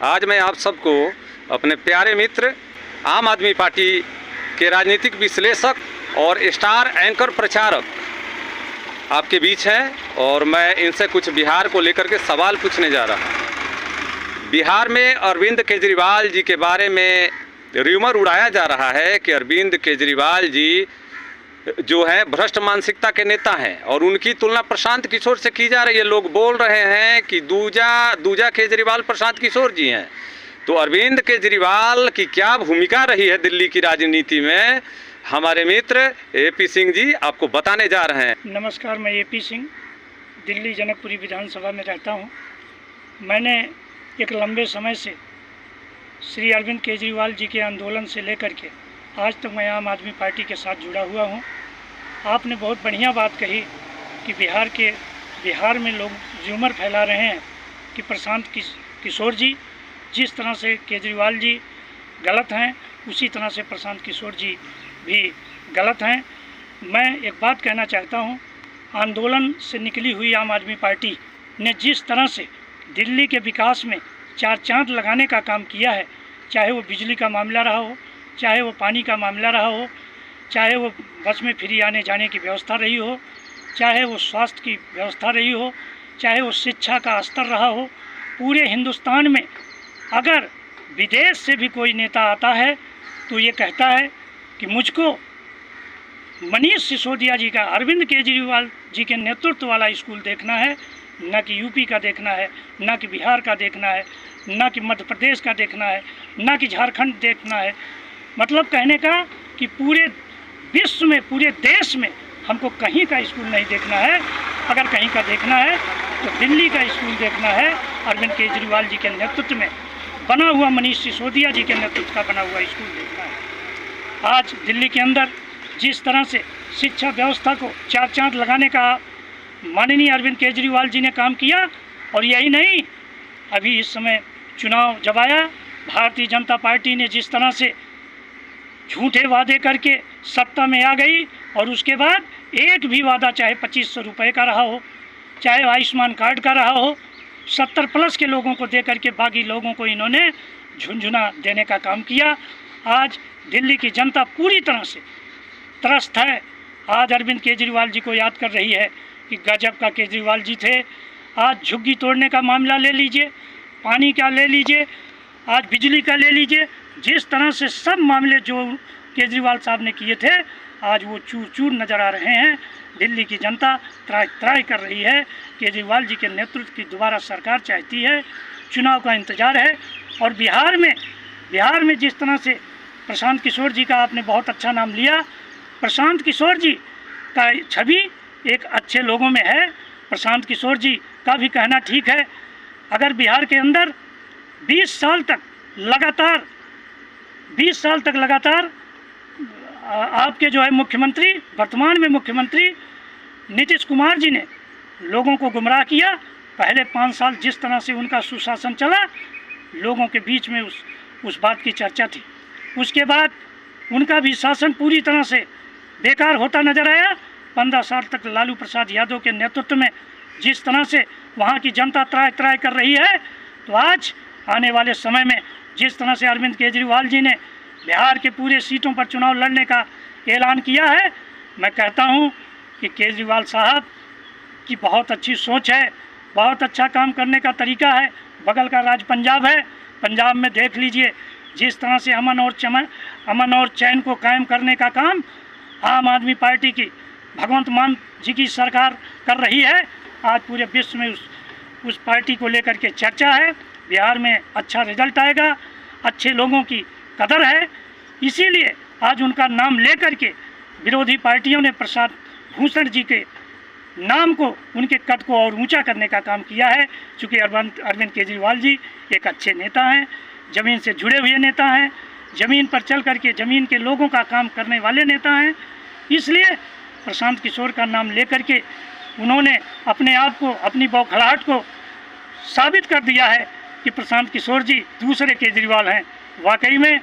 आज मैं आप सबको अपने प्यारे मित्र आम आदमी पार्टी के राजनीतिक विश्लेषक और स्टार एंकर प्रचारक आपके बीच हैं और मैं इनसे कुछ बिहार को लेकर के सवाल पूछने जा रहा हूँ। बिहार में अरविंद केजरीवाल जी के बारे में र्यूमर उड़ाया जा रहा है कि अरविंद केजरीवाल जी जो है भ्रष्ट मानसिकता के नेता हैं और उनकी तुलना प्रशांत किशोर से की जा रही है। लोग बोल रहे हैं कि दूजा केजरीवाल प्रशांत किशोर जी हैं। तो अरविंद केजरीवाल की क्या भूमिका रही है दिल्ली की राजनीति में, हमारे मित्र एपी सिंह जी आपको बताने जा रहे हैं। नमस्कार, मैं एपी सिंह दिल्ली जनकपुरी विधानसभा में रहता हूं। मैंने एक लंबे समय से श्री अरविंद केजरीवाल जी के आंदोलन से लेकर के आज तक मैं आम आदमी पार्टी के साथ जुड़ा हुआ हूं। आपने बहुत बढ़िया बात कही कि बिहार में लोग र्यूमर फैला रहे हैं कि प्रशांत किशोर जी जिस तरह से केजरीवाल जी गलत हैं उसी तरह से प्रशांत किशोर जी भी गलत हैं। मैं एक बात कहना चाहता हूं, आंदोलन से निकली हुई आम आदमी पार्टी ने जिस तरह से दिल्ली के विकास में चार चांद लगाने का काम किया है, चाहे वो बिजली का मामला रहा हो, चाहे वो पानी का मामला रहा हो, चाहे वो बस में फ्री आने जाने की व्यवस्था रही हो, चाहे वो स्वास्थ्य की व्यवस्था रही हो, चाहे वो शिक्षा का स्तर रहा हो, पूरे हिंदुस्तान में अगर विदेश से भी कोई नेता आता है तो ये कहता है कि मुझको मनीष सिसोदिया जी का, अरविंद केजरीवाल जी के नेतृत्व वाला स्कूल देखना है, न कि यूपी का देखना है, न कि बिहार का देखना है, न कि मध्य प्रदेश का देखना है, न कि झारखंड देखना है। मतलब कहने का कि पूरे विश्व में, पूरे देश में हमको कहीं का स्कूल नहीं देखना है। अगर कहीं का देखना है तो दिल्ली का स्कूल देखना है, अरविंद केजरीवाल जी के नेतृत्व में बना हुआ, मनीष सिसोदिया जी के नेतृत्व का बना हुआ स्कूल देखना है। आज दिल्ली के अंदर जिस तरह से शिक्षा व्यवस्था को चार चांद लगाने का माननीय अरविंद केजरीवाल जी ने काम किया, और यही नहीं, अभी इस समय चुनाव जब आया, भारतीय जनता पार्टी ने जिस तरह से झूठे वादे करके सत्ता में आ गई और उसके बाद एक भी वादा, चाहे 2500 रुपये का रहा हो, चाहे आयुष्मान कार्ड का रहा हो, 70+ के लोगों को दे करके बाकी लोगों को इन्होंने झुंझुना देने का काम किया। आज दिल्ली की जनता पूरी तरह से त्रस्त है। आज अरविंद केजरीवाल जी को याद कर रही है कि गजब का केजरीवाल जी थे। आज झुग्गी तोड़ने का मामला ले लीजिए, पानी का ले लीजिए, आज बिजली का ले लीजिए, जिस तरह से सब मामले जो केजरीवाल साहब ने किए थे आज वो चूर चूर नज़र आ रहे हैं। दिल्ली की जनता त्राही कर रही है। केजरीवाल जी के नेतृत्व की दोबारा सरकार चाहती है, चुनाव का इंतज़ार है। और बिहार में जिस तरह से प्रशांत किशोर जी का आपने बहुत अच्छा नाम लिया, प्रशांत किशोर जी का छवि एक अच्छे लोगों में है। प्रशांत किशोर जी का भी कहना ठीक है। अगर बिहार के अंदर 20 साल तक लगातार आपके जो है मुख्यमंत्री, वर्तमान में मुख्यमंत्री नीतीश कुमार जी ने लोगों को गुमराह किया। पहले 5 साल जिस तरह से उनका सुशासन चला, लोगों के बीच में उस बात की चर्चा थी। उसके बाद उनका भी शासन पूरी तरह से बेकार होता नजर आया। 15 साल तक लालू प्रसाद यादव के नेतृत्व में जिस तरह से वहाँ की जनता त्राही कर रही है, तो आज आने वाले समय में जिस तरह से अरविंद केजरीवाल जी ने बिहार के पूरे सीटों पर चुनाव लड़ने का ऐलान किया है, मैं कहता हूं कि केजरीवाल साहब की बहुत अच्छी सोच है, बहुत अच्छा काम करने का तरीका है। बगल का राज्य पंजाब है, पंजाब में देख लीजिए जिस तरह से अमन और चैन को कायम करने का काम आम आदमी पार्टी की भगवंत मान जी की सरकार कर रही है। आज पूरे विश्व में उस पार्टी को लेकर के चर्चा है। बिहार में अच्छा रिजल्ट आएगा, अच्छे लोगों की कदर है, इसीलिए आज उनका नाम लेकर के विरोधी पार्टियों ने प्रसाद भूषण जी के नाम को, उनके कद को और ऊंचा करने का काम किया है। चूँकि अरविंद केजरीवाल जी एक अच्छे नेता हैं, ज़मीन से जुड़े हुए नेता हैं, ज़मीन पर चल करके ज़मीन के लोगों का काम करने वाले नेता हैं, इसलिए प्रशांत किशोर का नाम लेकर के उन्होंने अपने आप को, अपनी बौखलाहट को साबित कर दिया है कि प्रशांत किशोर जी दूसरे केजरीवाल हैं। वाकई में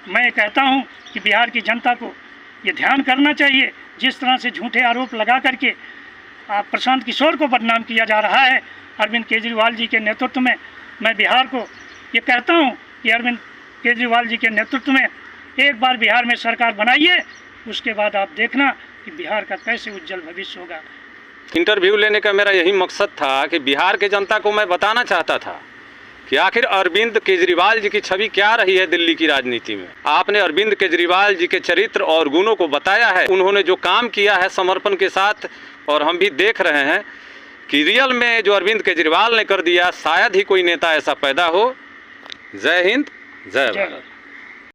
मैं कहता हूं कि बिहार की जनता को ये ध्यान करना चाहिए, जिस तरह से झूठे आरोप लगा करके प्रशांत किशोर को बदनाम किया जा रहा है अरविंद केजरीवाल जी के नेतृत्व में। मैं बिहार को ये कहता हूँ कि अरविंद केजरीवाल जी के नेतृत्व में एक बार बिहार में सरकार बनाइए, उसके बाद आप देखना कि बिहार का कैसे उज्जवल भविष्य होगा। इंटरव्यू लेने का मेरा यही मकसद था कि बिहार के जनता को मैं बताना चाहता था कि आखिर अरविंद केजरीवाल जी की छवि क्या रही है दिल्ली की राजनीति में। आपने अरविंद केजरीवाल जी के चरित्र और गुणों को बताया है, उन्होंने जो काम किया है समर्पण के साथ, और हम भी देख रहे हैं कि रियल में जो अरविंद केजरीवाल ने कर दिया शायद ही कोई नेता ऐसा पैदा हो। जय हिंद, जय भारत।